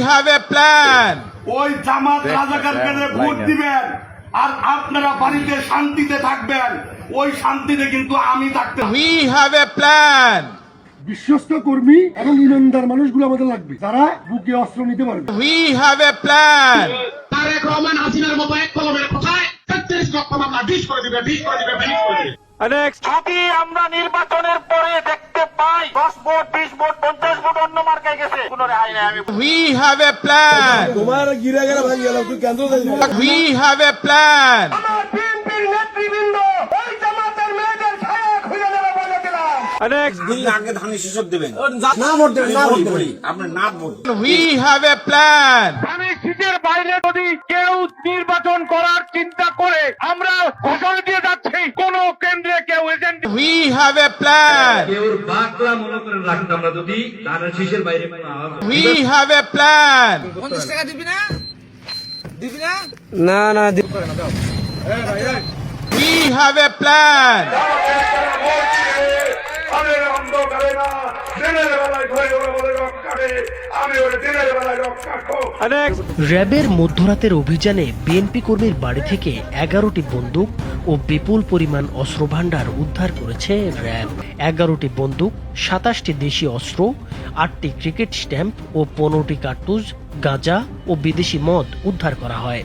have a plan. ওই জামাত রাজাকারকে vote দিবেন আর আপনারা বাড়িতে শান্তিতে থাকবেন। ওই শান্তিতে কিন্তু আমি থাকতে। We have a plan. বিশ্বস্ত কর্মী এবং ইমানদার মানুষগুলো আমাদের লাগবে, যারা বুকে অস্ত্র নিতে পারবে। We have a plan. Tarique Rahman হাসিনার মতো এক কলমের কথায় 33 লক্ষ মামলা 20 করে দিবে। যদি আমরা নির্বাচনের পরে দেখতে পাই 10 ভোট 20 ভোট 50 ভোট অন্য মার্কায় গেছে, কোন রেহাই নাই। আমি We have a plan. We have a plan. আমার বিএনপির নেতৃবৃন্দ ওই জামাতের মেয়েদের ছায়া খুঁজে দেবে বলে দিলাম। আগে ধানের শীষক দেবেন, না ভোট দেবেন, না ভোট দেবেন, আপনার না vote. We have a plan. আমি সিটের বাইরে যদি কেউ নির্বাচন করার চিন্তা করে, আমরা ঘোষণা দিয়ে যাচ্ছি কোন কেন্দ্রে কেউ agent. We have a plan. কেউর বাকলা মনে করে রাখুন, আমরা যদি ধানের শীষের বাইরে We have a plan. We have a plan. র্যাবের মধ্যরাতের অভিযানে বিএনপি কর্মীর বাড়ি থেকে 11টি বন্দুক ও বিপুল পরিমাণ অস্ত্রভান্ডার উদ্ধার করেছে র্যাব। 11টি বন্দুক, 27টি দেশি অস্ত্র, 8টি ক্রিকেট স্ট্যাম্প ও 15টি কার্তুজ, গাঁজা ও বিদেশি মদ উদ্ধার করা হয়।